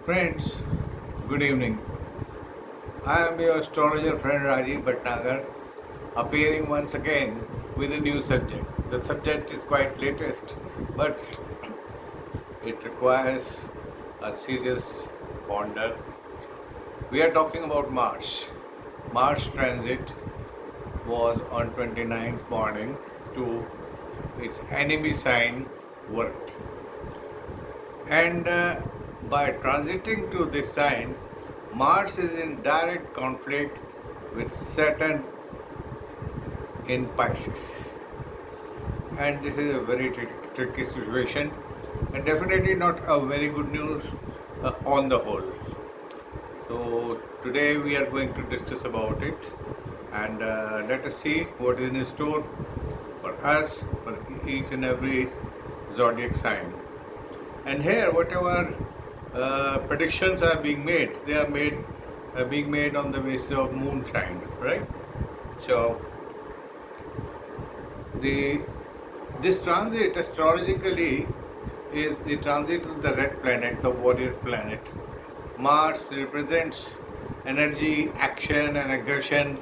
Friends, good evening. I am your astrologer friend Rajiv Bhatnagar, appearing once again with a new subject. The subject is quite latest, but it requires a serious ponder. We are talking about Mars. Mars transit was on 29th morning to its enemy sign Virgo. And by transiting to this sign, Mars is in direct conflict with Saturn in Pisces. And this is a very tricky situation and definitely not a very good news on the whole. So today we are going to discuss about it and let us see what is in store for us, for each and every zodiac sign. And here, whatever predictions are being made, they are being made on the basis of moon sign, right? So the this transit astrologically is the transit of the red planet, the warrior planet. Mars represents energy, action, and aggression,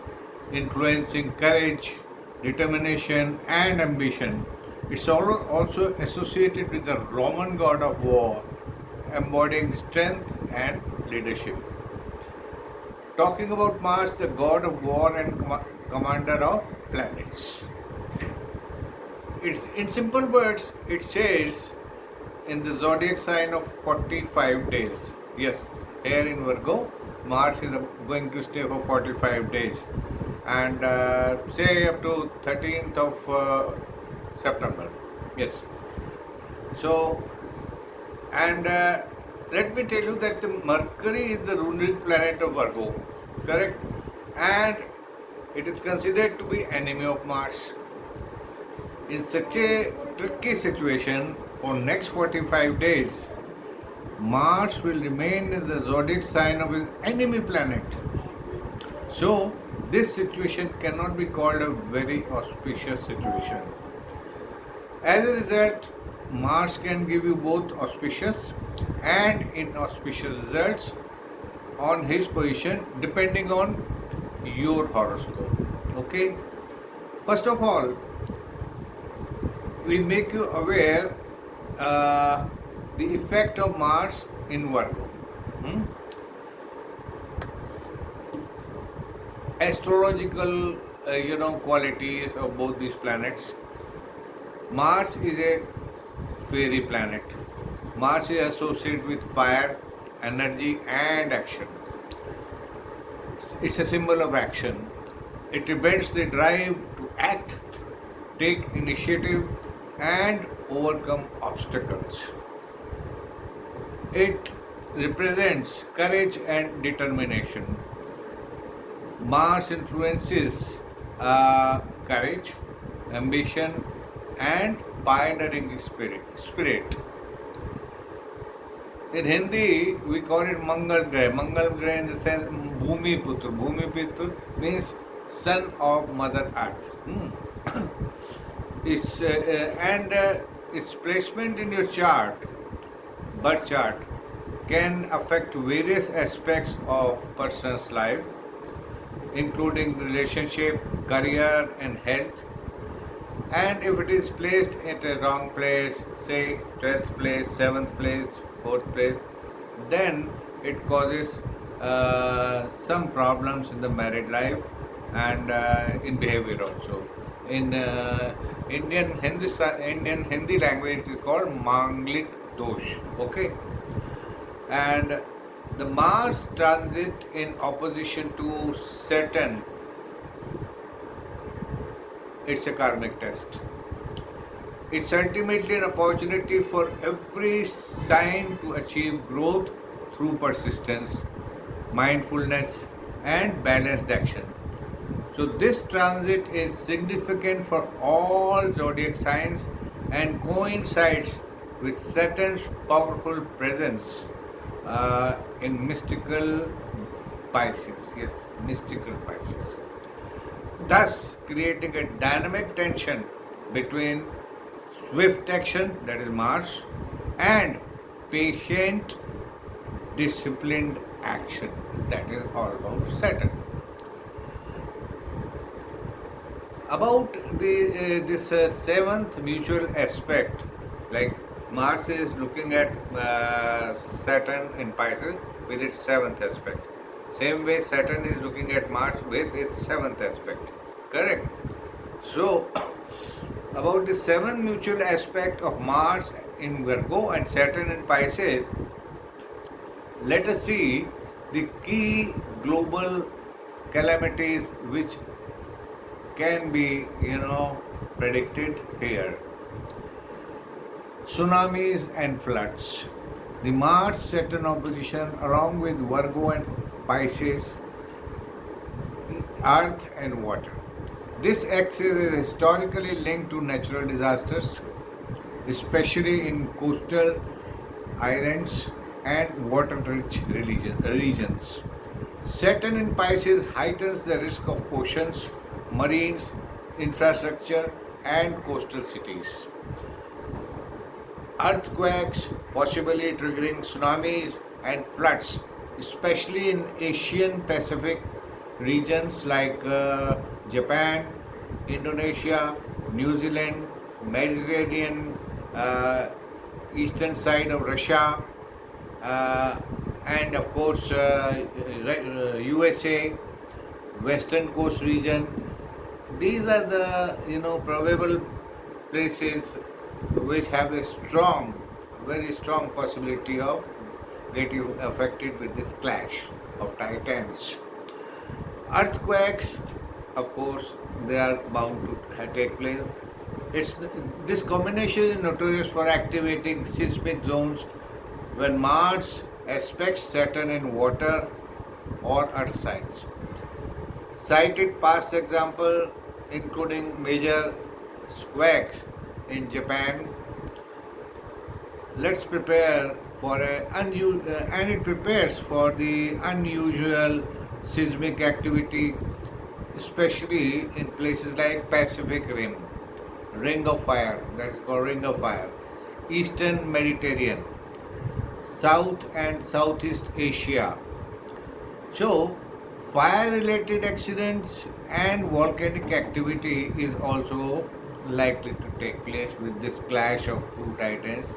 influencing courage, determination, and ambition. It's also associated with the Roman god of war, embodying strength and leadership. Talking about Mars, the god of war and commander of planets. In simple words, it says in the zodiac sign of 45 days. Yes, here in Virgo, Mars is going to stay for 45 days and say up to 13th of September. Yes. So, and let me tell you that the Mercury is the ruling planet of Virgo, correct? And it is considered to be enemy of Mars. In such a tricky situation, for next 45 days, Mars will remain in the zodiac sign of his enemy planet. So, this situation cannot be called a very auspicious situation. As a result, Mars can give you both auspicious and inauspicious results on his position depending on your horoscope. Okay? First of all, we make you aware the effect of Mars in Virgo. Astrological, qualities of both these planets. Mars is a fiery planet. Mars is associated with fire, energy, and action. It's a symbol of action. It represents the drive to act, take initiative, and overcome obstacles. It represents courage and determination. Mars influences courage, ambition, and pioneering spirit. In Hindi, we call it Mangal Graha. Mangal Graha in the sense Bhumi Putra. Bhumi Putra means son of Mother Earth. Its placement in your chart, birth chart, can affect various aspects of person's life, including relationship, career, and health. And if it is placed at a wrong place, say 12th place, 7th place, 4th place, then it causes some problems in the married life and in behavior also. In Indian Hindi language, it is called Manglik Dosh. Okay, and the Mars transit in opposition to Saturn, it's a karmic test. It's ultimately an opportunity for every sign to achieve growth through persistence, mindfulness, and balanced action. So, this transit is significant for all zodiac signs and coincides with Saturn's powerful presence in mystical Pisces. Yes, mystical Pisces. Thus, creating a dynamic tension between swift action, that is Mars, and patient disciplined action. That is all about Saturn. About this seventh mutual aspect, like Mars is looking at Saturn in Pisces with its seventh aspect. Same way Saturn is looking at Mars with its seventh aspect. Correct? So, about the seventh mutual aspect of Mars in Virgo and Saturn in Pisces, let us see the key global calamities which can be, predicted here. Tsunamis and floods. The Mars-Saturn opposition, along with Virgo and Pisces, earth and water. This axis is historically linked to natural disasters, especially in coastal islands and water-rich regions. Saturn in Pisces heightens the risk of oceans, marines, infrastructure, and coastal cities. Earthquakes, possibly triggering tsunamis and floods, especially in Asian Pacific regions like Japan, Indonesia, New Zealand, Mediterranean, eastern side of Russia, and of course USA, western coast region. These are the probable places which have a very strong possibility of getting affected with this clash of titans. Earthquakes, of course, they are bound to take place. This combination is notorious for activating seismic zones when Mars aspects Saturn in water or earth signs. Cited past example including major quakes in Japan. Let's prepare for and it prepares for the unusual seismic activity, especially in places like Pacific Rim, Ring of Fire, that is called Ring of Fire, Eastern Mediterranean, South and Southeast Asia. So, fire-related accidents and volcanic activity is also likely to take place with this clash of two titans.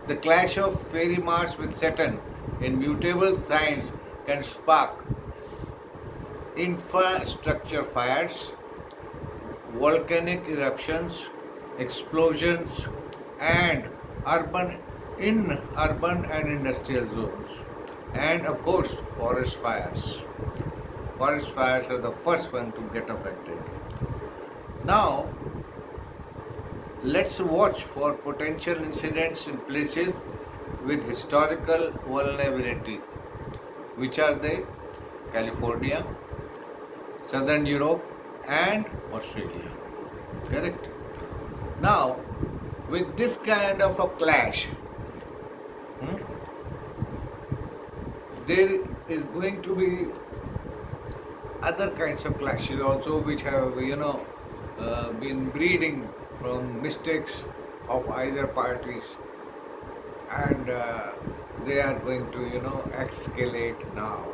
The clash of fairy Mars with Saturn in mutable signs can spark infrastructure fires, volcanic eruptions, explosions, and urban and industrial zones, and of course forest fires. Forest fires are the first one to get affected. Now, let's watch for potential incidents in places with historical vulnerability, which are they? California, Southern Europe, and Australia. Correct? Now, with this kind of a clash, there is going to be other kinds of clashes also which have been breeding from mistakes of either parties, and they are going to escalate now.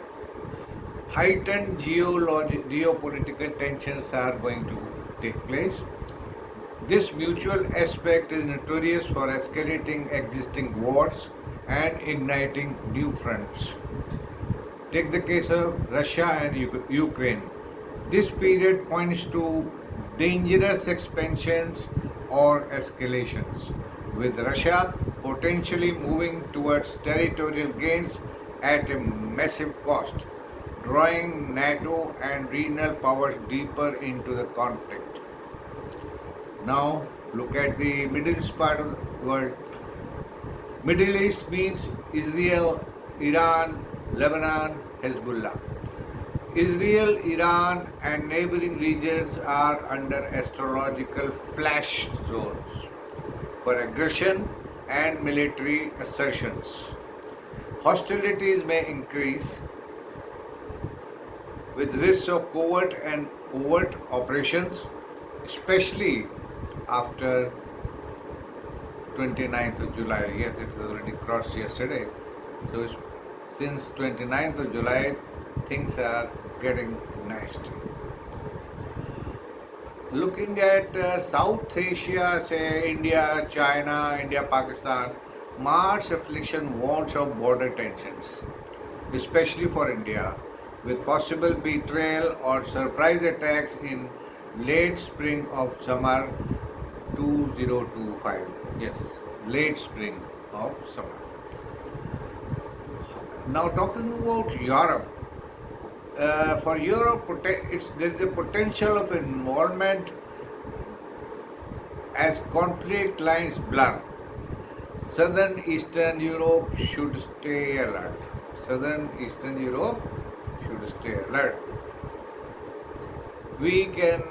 Heightened geopolitical tensions are going to take place. This mutual aspect is notorious for escalating existing wars and igniting new fronts. Take the case of Russia and Ukraine. This period points to dangerous expansions or escalations, with Russia potentially moving towards territorial gains at a massive cost, drawing NATO and regional powers deeper into the conflict. Now, look at the Middle East part of the world. Middle East means Israel, Iran, Lebanon, Hezbollah. Israel, Iran, and neighboring regions are under astrological flash zones for aggression and military assertions. Hostilities may increase with risks of covert and overt operations, especially after 29th of July. Yes, it was already crossed yesterday. So Since 29th of July, things are getting nasty. Looking at South Asia, say India, China, India, Pakistan, Mars affliction warns of border tensions, especially for India, with possible betrayal or surprise attacks in late spring of summer 2025. Yes, late spring of summer. Now talking about Europe, for Europe, there is a potential of involvement as conflict lines blur. Southern Eastern Europe should stay alert. Southern Eastern Europe should stay alert. We can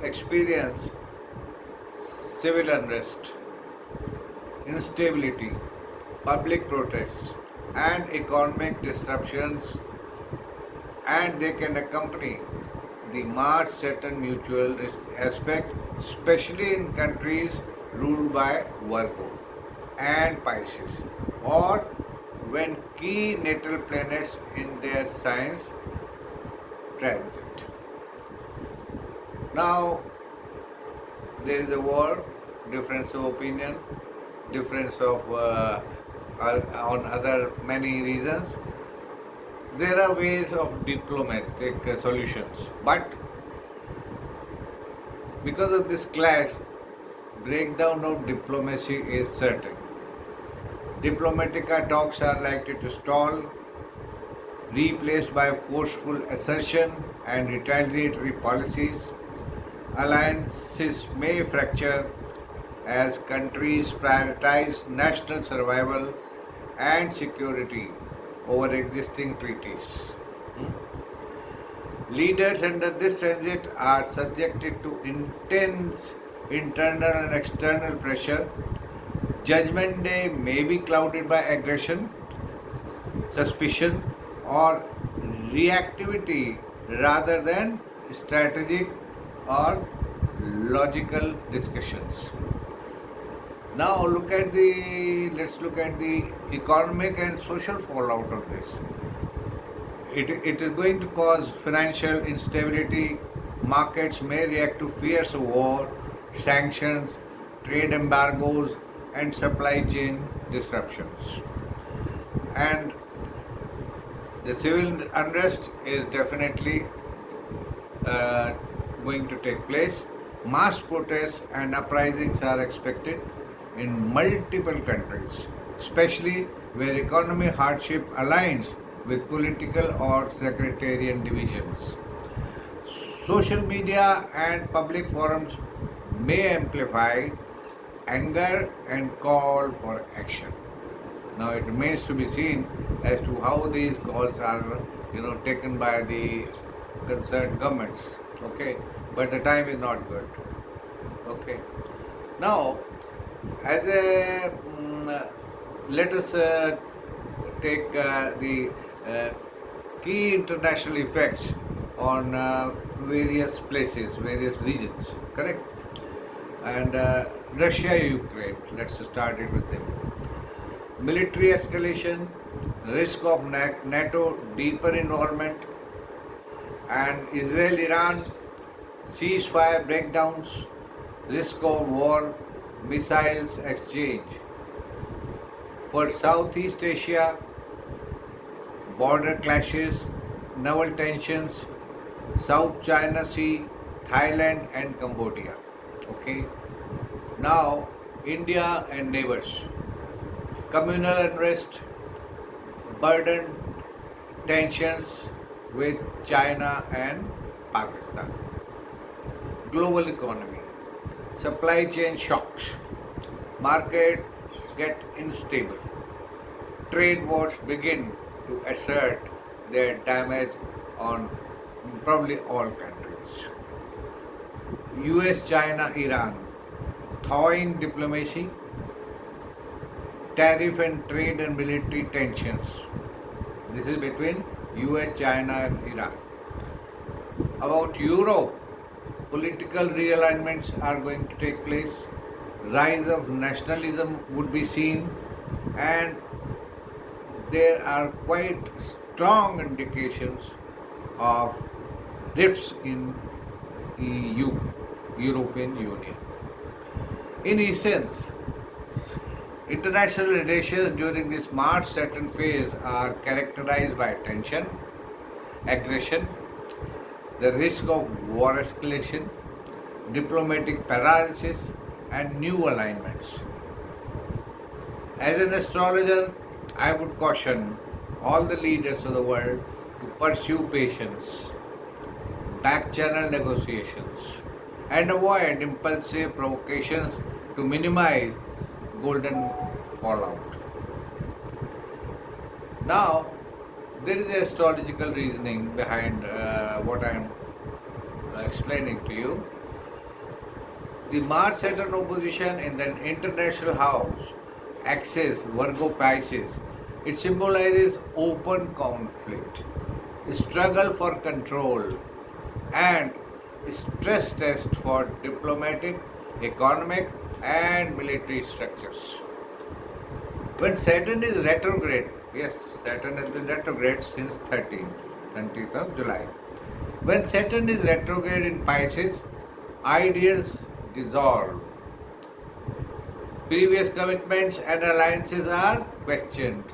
experience civil unrest, instability, public protests, and economic disruptions, and they can accompany the Mars-Saturn mutual aspect, especially in countries ruled by Virgo and Pisces, or when key natal planets in their signs transit. Now, there is a war, difference of opinion, difference of on other many reasons. There are ways of diplomatic solutions, but because of this clash, breakdown of diplomacy is certain. Diplomatic talks are likely to stall, replaced by forceful assertion and retaliatory policies. Alliances may fracture as countries prioritize national survival and security over existing treaties. Leaders under this transit are subjected to intense internal and external pressure. Judgment Day may be clouded by aggression, suspicion, or reactivity rather than strategic or logical discussions. Now let's look at the economic and social fallout of this. It is going to cause financial instability. Markets may react to fears of war, sanctions, trade embargoes, and supply chain disruptions. And the civil unrest is definitely going to take place. Mass protests and uprisings are expected in multiple countries, especially where economic hardship aligns with political or sectarian divisions. Social media and public forums may amplify anger and call for action. Now it remains to be seen as to how these calls are, taken by the concerned governments. Okay, but the time is not good. Okay. Now, as a let us take the key international effects on various places, various regions. Correct? And Russia, Ukraine. Let's start it with them. Military escalation, risk of NATO deeper involvement, and Israel-Iran ceasefire breakdowns, risk of war, missiles exchange. For Southeast Asia, border clashes, naval tensions, South China Sea, Thailand and Cambodia. Okay. Now, India and neighbors. Communal unrest, burden tensions with China and Pakistan. Global economy, supply chain shocks, markets get unstable, trade wars begin to assert their damage on probably all countries. US, China, Iran, thawing diplomacy, tariff and trade and military tensions. This is between US, China and Iran. About Europe, political realignments are going to take place, rise of nationalism would be seen, and there are quite strong indications of rifts in EU, European Union. In essence, international relations during this Mars-Saturn phase are characterized by tension, aggression, the risk of war escalation, diplomatic paralysis, and new alignments. As an astrologer, I would caution all the leaders of the world to pursue patience, back channel negotiations, and avoid impulsive provocations to minimize golden fallout. Now, there is a astrological reasoning behind what I am explaining to you. The Mars-Saturn opposition in the international house axis Virgo Pisces, it symbolizes open conflict, struggle for control, and stress test for diplomatic, economic, and military structures. When Saturn is retrograde, yes, Saturn has been retrograde since 30th of July. When Saturn is retrograde in Pisces, ideas dissolve. Previous commitments and alliances are questioned,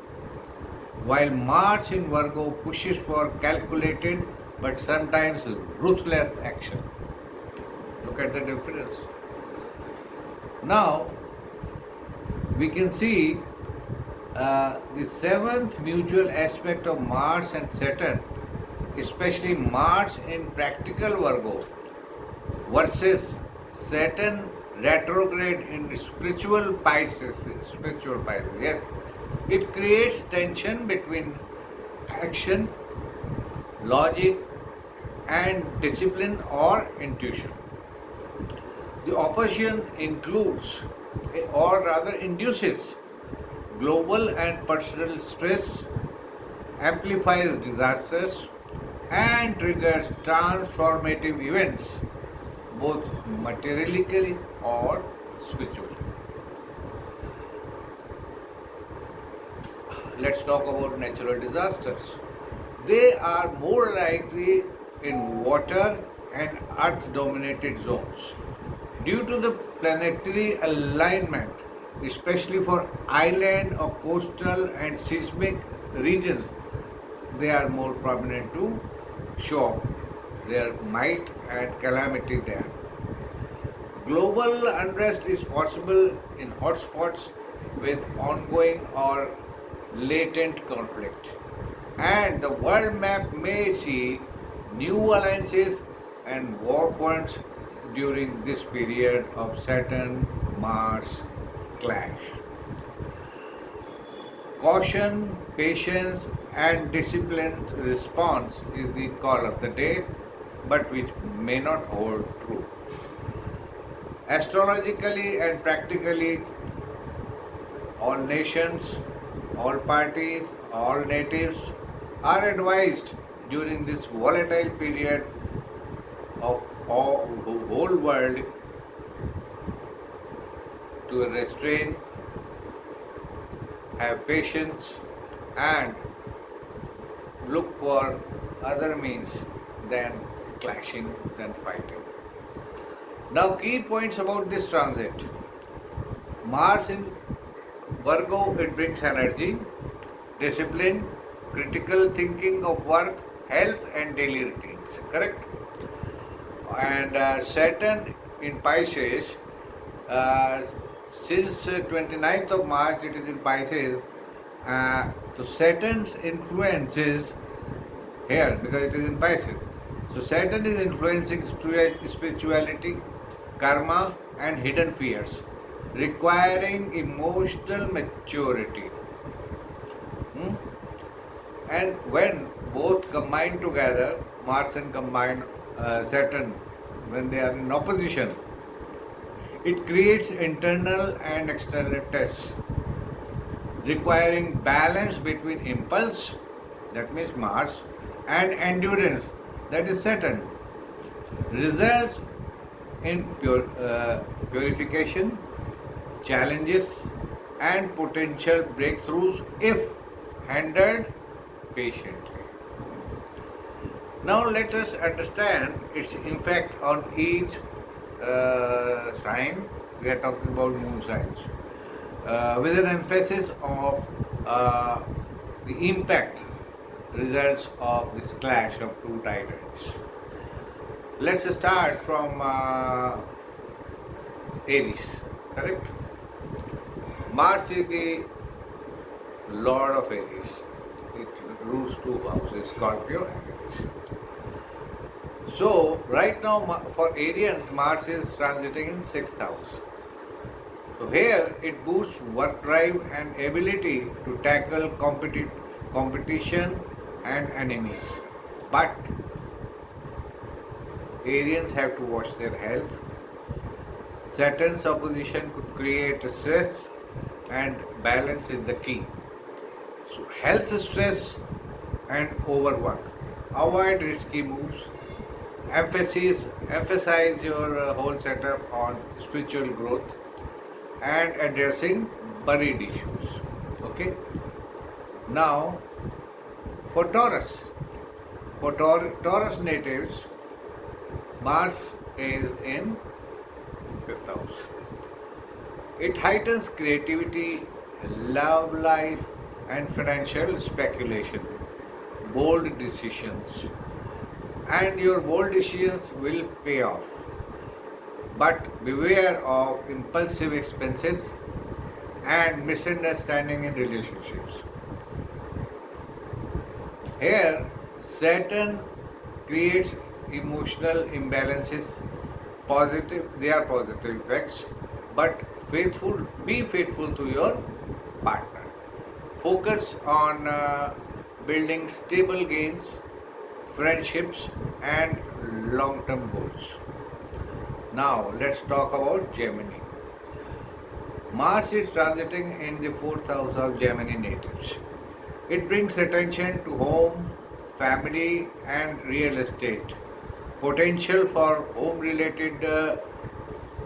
while Mars in Virgo pushes for calculated but sometimes ruthless action. Look at the difference. Now, we can see the seventh mutual aspect of Mars and Saturn, especially Mars in practical Virgo versus Saturn retrograde in spiritual Pisces. Yes, it creates tension between action, logic, and discipline or intuition. The opposition includes, or rather induces, global and personal stress, amplifies disasters, and triggers transformative events, both materially or spiritually. Let's talk about natural disasters. They are more likely in water and earth dominated zones. Due to the planetary alignment, especially for island or coastal and seismic regions, they are more prominent to show up their might and calamity there. Global unrest is possible in hotspots with ongoing or latent conflict, and the world map may see new alliances and war fronts during this period of Saturn-Mars clash. Caution, patience, and disciplined response is the call of the day, but which may not hold true. Astrologically and practically, all nations, all parties, all natives are advised during this volatile period of the whole world to restrain, have patience, and look for other means than clashing, than fighting. Now, key points about this transit. Mars in Virgo, it brings energy, discipline, critical thinking of work, health, and daily routines. Correct? And Saturn in Pisces, since 29th of March it is in Pisces, so Saturn's influence is here because it is in Pisces. So Saturn is influencing spirituality, karma, and hidden fears, requiring emotional maturity. And when both combine together, Mars and Saturn, when they are in opposition, it creates internal and external tests, requiring balance between impulse, that means Mars, and endurance, that is Saturn. Results in purification, challenges, and potential breakthroughs if handled patiently. Now let us understand its effect on each sign. We are talking about moon signs with an emphasis of the impact results of this clash of two titans. Let's start from Aries, correct? Mars is the Lord of Aries. It rules two houses, Scorpio and Aries. So, right now for Arians, Mars is transiting in 6th house. So, here it boosts work drive and ability to tackle competition and enemies. But Arians have to watch their health. Saturn's opposition could create stress, and balance is the key. So, health stress and overwork. Avoid risky moves. Emphasize your whole setup on spiritual growth and addressing buried issues. Okay. Now, for Taurus. For Taurus natives, Mars is in 5th house. It heightens creativity, love life, and financial speculation, bold decisions. And your bold decisions will pay off. But beware of impulsive expenses and misunderstanding in relationships. Here, Saturn creates emotional imbalances. They are positive effects, but be faithful to your partner. Focus on building stable gains, friendships, and long-term goals. Now, let's talk about Gemini. Mars is transiting in the 4th house of Gemini natives. It brings attention to home, family, and real estate. Potential for home related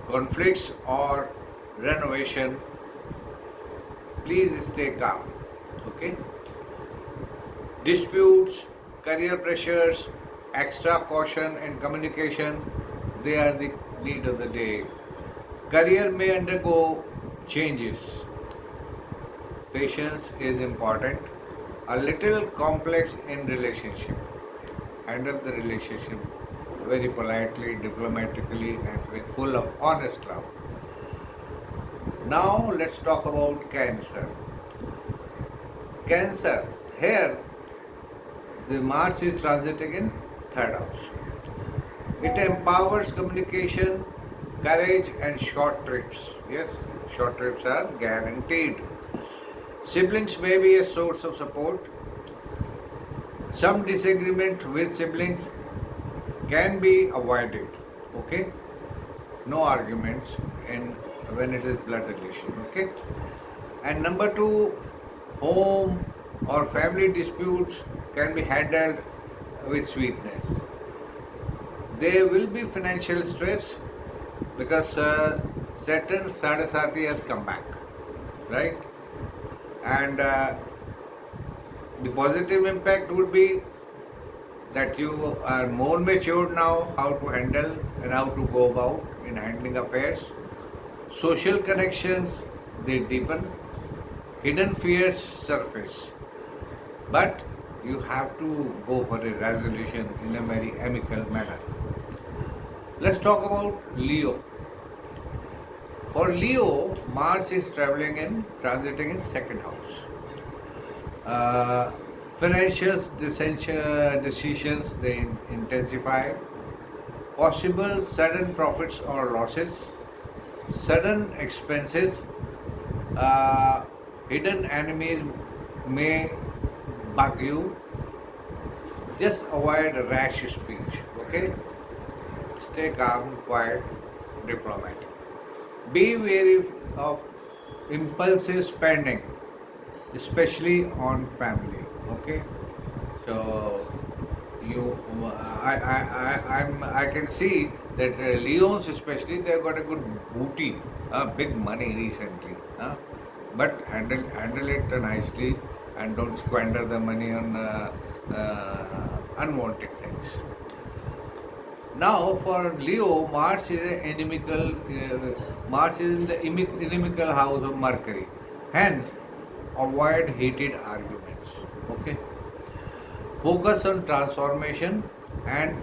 conflicts or renovation. Please stay calm. Okay? Disputes, career pressures, extra caution and communication, they are the need of the day. Career may undergo changes. Patience is important. A little complex in relationship. Handle the relationship very politely, diplomatically, and with full of honest love. Now let's talk about Cancer. Cancer. Here the Mars is transiting in 3rd house. It empowers communication, courage, and short trips. Yes, short trips are guaranteed. Siblings may be a source of support. Some disagreement with siblings can be avoided. Okay? No arguments when it is blood relation. Okay? And number 2, home or family disputes can be handled with sweetness. There will be financial stress because Saturn Sadasati has come back, right? And the positive impact would be that you are more matured now how to handle and how to go about in handling affairs. Social connections, they deepen. Hidden fears surface. But you have to go for a resolution in a very amicable manner. Let's talk about Leo. For Leo, Mars is transiting in 2nd house. Financial decisions, they intensify. Possible sudden profits or losses. Sudden expenses. Hidden enemies may bug you. Just avoid rash speech. Okay? Stay calm, quiet, diplomatic. Be wary of impulsive spending, especially on family. Okay, so I can see that Leons especially, they've got a good booty, big money recently. But handle it nicely. and don't squander the money on unwanted things. Now for Leo, Mars is a inimical. Mars is in the inimical house of Mercury. Hence, avoid heated arguments. Okay. Focus on transformation and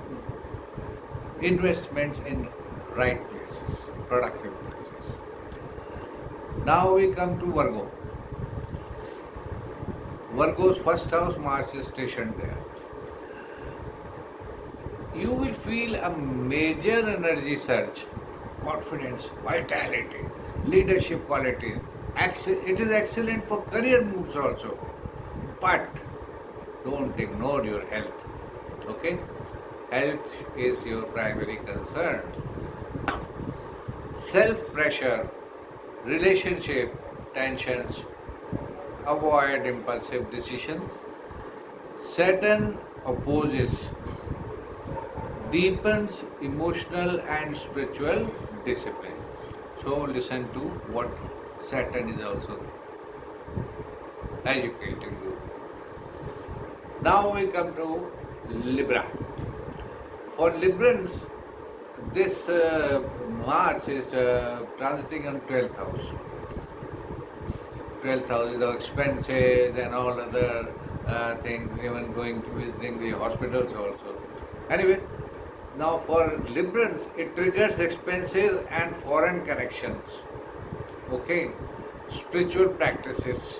investments in right places, productive places. Now we come to Virgo. Virgo's first house, Mars is stationed there. You will feel a major energy surge, confidence, vitality, leadership qualities. It is excellent for career moves also. But don't ignore your health. Okay? Health is your primary concern. Self-pressure, relationship tensions, avoid impulsive decisions. Saturn opposes, deepens emotional and spiritual discipline. So listen to what Saturn is also educating you. Now we come to Libra. For Librans, this Mars is transiting on 12th house. 12th house is the expenses and all other things, even going to visiting the hospitals also. Anyway, now for Librans, it triggers expenses and foreign connections. Okay, spiritual practices,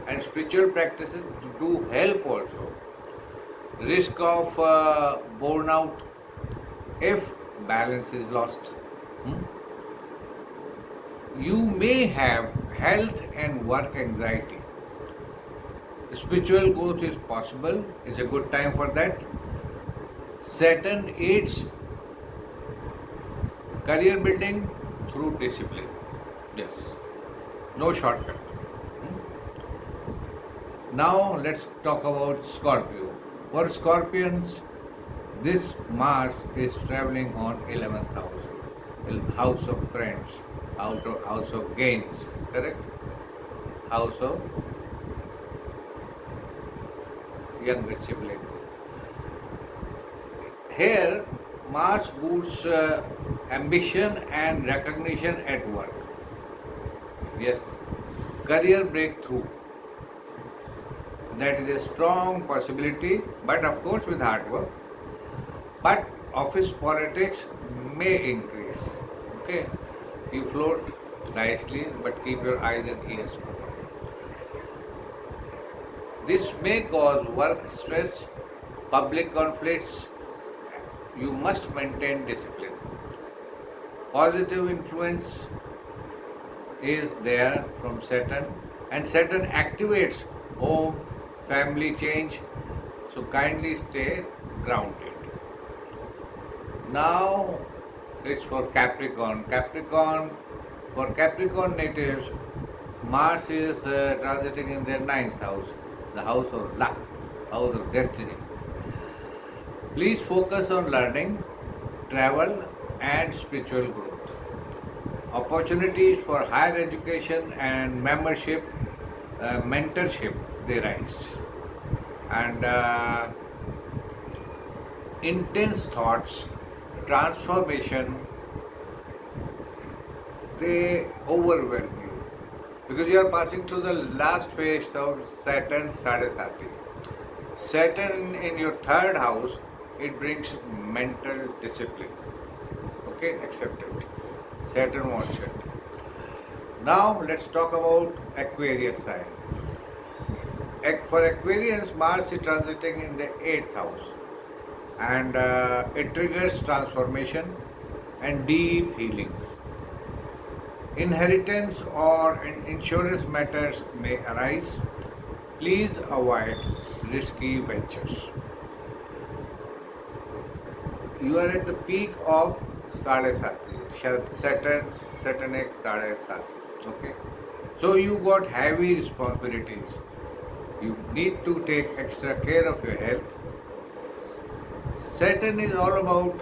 and spiritual practices do help also. Risk of burnout if balance is lost. You may have health and work anxiety. Spiritual growth is possible, it's a good time for that. Saturn aids career building through discipline. Yes, no shortcut. Now let's talk about Scorpio. For Scorpions, this Mars is traveling on 11th house, house of friends, house of gains, correct? House of younger sibling. Here, Mars boosts ambition and recognition at work. Yes, career breakthrough. That is a strong possibility, but of course with hard work. But office politics may increase. Okay, you float nicely, but keep your eyes and ears open. This may cause work stress, public conflicts. You must maintain discipline. Positive influence is there from Saturn, and Saturn activates home, family change, so kindly stay grounded. Now it's for Capricorn. For Capricorn natives, Mars is transiting in their 9th house, the house of luck, house of destiny. Please focus on learning, travel and spiritual growth. Opportunities for higher education and membership, mentorship, they rise. And intense thoughts, transformation, they overwhelm you. Because you are passing through the last phase of Saturn's Sadhasati. Saturn in your 3rd house, it brings mental discipline. Okay, accept it. Saturn wants it. Now let's talk about Aquarius sign. For Aquarians, Mars is transiting in the 8th house, and it triggers transformation and deep healing. Inheritance or insurance matters may arise. Please avoid risky ventures. You are at the peak of Sadhasati, Saturn's Saturnic Sadhasati. Okay, so you got heavy responsibilities. You need to take extra care of your health. Saturn is all about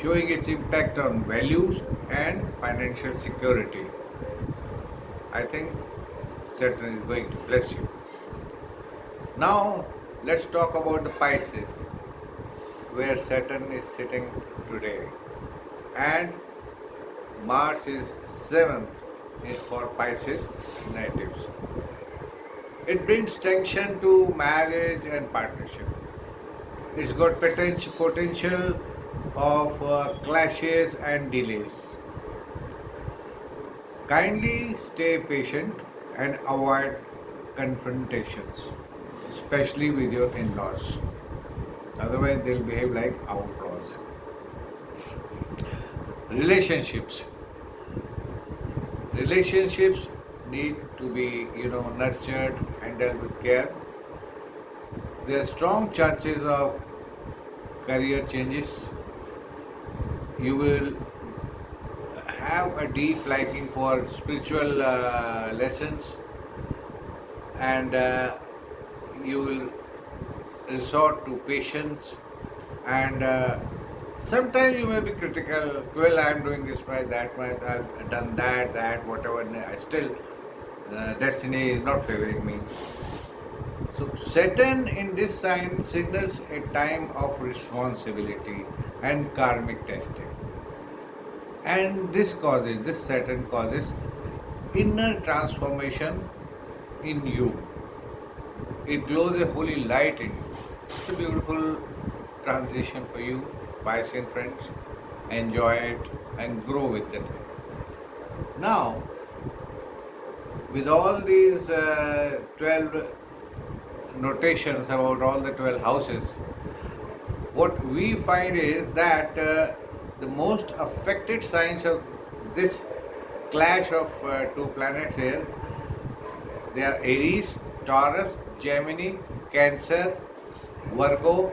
showing its impact on values and financial security. I think Saturn is going to bless you. Now let's talk about the Pisces, where Saturn is sitting today, and Mars is 7th for Pisces natives. It brings tension to marriage and partnership. It's got potential of clashes and delays. Kindly stay patient and avoid confrontations, especially with your in-laws. Otherwise, they'll behave like outlaws. Relationships. Relationships need to be, nurtured, handled with care. There are strong chances of career changes. You will have a deep liking for spiritual lessons, and you will resort to patience, and sometimes you may be critical. Well, I am doing this much, that much, I've done that, whatever. I still, destiny is not favoring me. So Saturn in this sign signals a time of responsibility and karmic testing. And this Saturn causes inner transformation in you. It glows a holy light in you. It's a beautiful transition for you, Piscean friends. Enjoy it and grow with it. Now, with all these 12 notations about all the 12 houses, what we find is that the most affected signs of this clash of two planets here, they are Aries, Taurus, Gemini, Cancer, Virgo,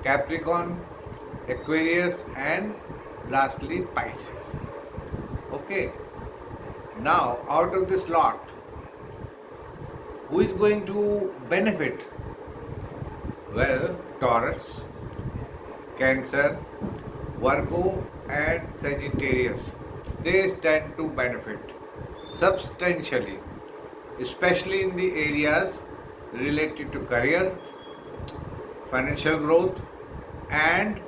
Capricorn, Aquarius, and lastly Pisces. Okay, now out of this lot, who is going to benefit? Well, Taurus, Cancer, Virgo, and Sagittarius, they stand to benefit substantially, especially in the areas related to career, financial growth, and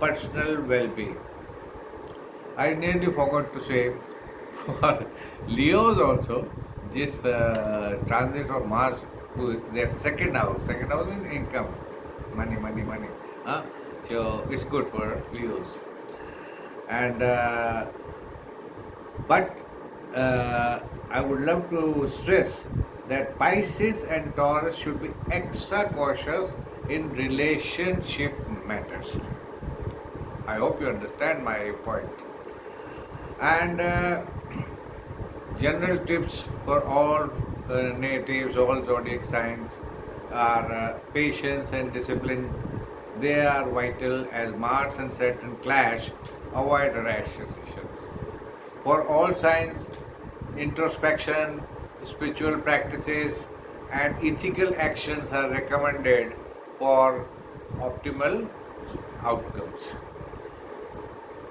personal well-being. I nearly forgot to say, for Leos also, this transit of Mars to their second house means income, money. So it's good for Leos. And but I would love to stress that Pisces and Taurus should be extra cautious in relationship matters. I hope you understand my point. And general tips for all natives, all zodiac signs are patience and discipline. They are vital as Mars and Saturn clash. Avoid rash decisions. For all signs, introspection, spiritual practices, and ethical actions are recommended for optimal outcomes.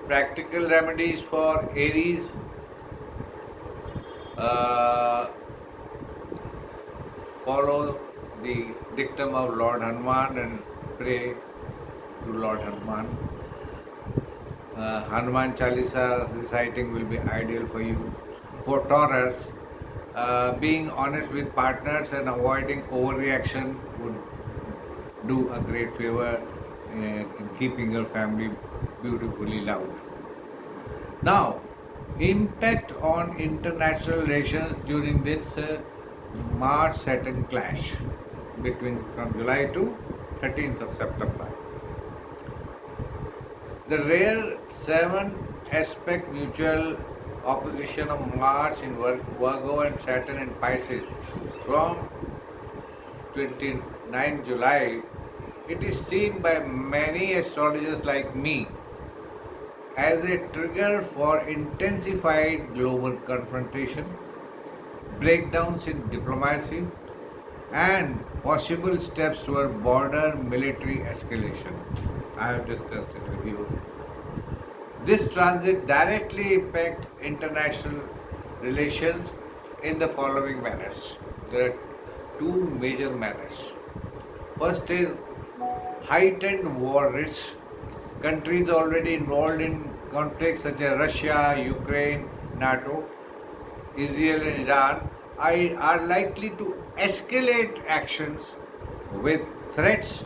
Practical remedies for Aries: follow the dictum of Lord Hanuman and pray to Lord Hanuman. Hanuman Chalisa reciting will be ideal for you. For Taurus, being honest with partners and avoiding overreaction would do a great favor in keeping your family beautifully loved. Now, impact on international relations during this Mars-Saturn clash from July to 13th of September. The rare 7 aspect mutual opposition of Mars in Virgo and Saturn in Pisces from 29 July, it is seen by many astrologers like me as a trigger for intensified global confrontation, breakdowns in diplomacy, and possible steps toward border military escalation. I have discussed it with you. This transit directly impacts international relations in the following manners. There are two major manners. First is heightened war risk. Countries already involved in conflicts such as Russia, Ukraine, NATO, Israel and Iran are likely to escalate actions with threats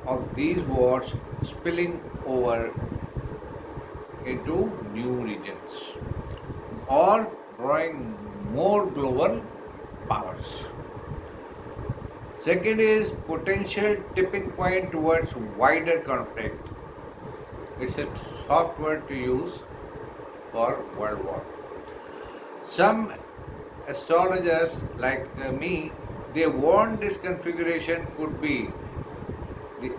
of these wars spilling over into new regions or drawing more global powers. Second is potential tipping point towards wider conflict. It's a soft word to use for World War. Some astrologers like me, they warn this configuration could be the,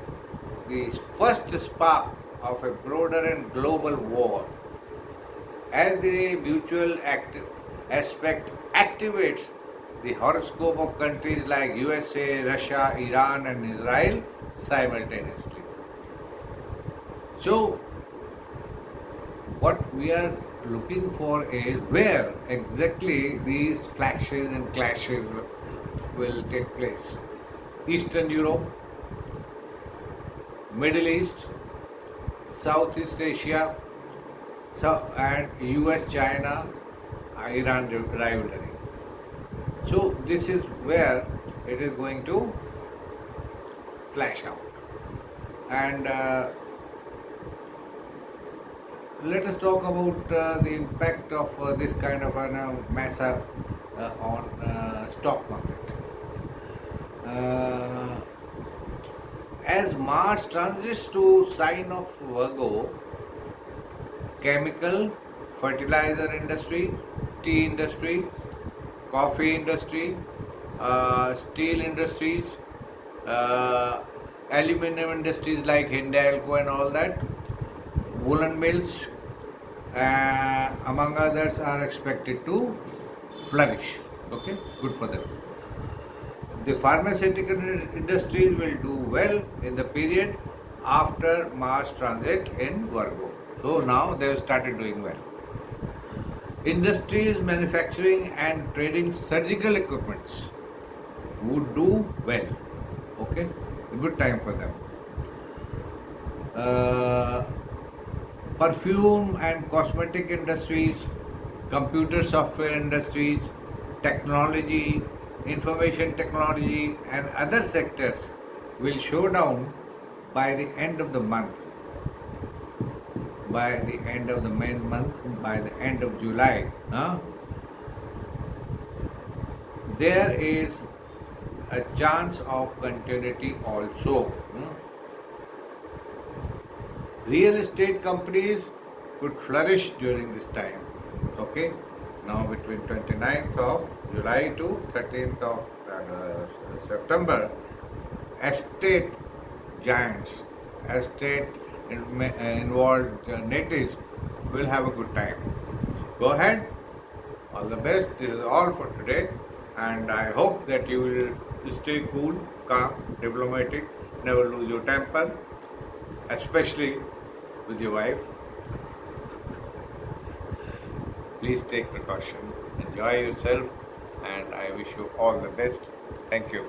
the first spark of a broader and global war, as the mutual aspect activates the horoscope of countries like USA, Russia, Iran and Israel simultaneously. So, what we are looking for is where exactly these flashes and clashes will take place. Eastern Europe, Middle East, Southeast Asia, and US, China, Iran rivalry. So this is where it is going to flash out. And let us talk about the impact of this kind of a mess up on stock market. As Mars transits to sign of Virgo, chemical, fertilizer industry, tea industry, coffee industry, steel industries, aluminum industries like Hindalco and all that, woolen mills, among others, are expected to flourish. Okay, good for them. The pharmaceutical industries will do well in the period after Mars transit in Virgo. So now they have started doing well. Industries manufacturing and trading surgical equipments would do well. Okay, a good time for them. Perfume and cosmetic industries, computer software industries, technology, information technology and other sectors will show down by the end of the month. By the end of the month, by the end of July, there is a chance of continuity also. Real estate companies could flourish during this time. Okay, now between 29th of July to 13th of September, estate giants, estate involved natives will have a good time. Go ahead, all the best. This is all for today, and I hope that you will stay cool, calm, diplomatic, never lose your temper, especially with your wife. Please take precaution, enjoy yourself, and I wish you all the best. Thank you.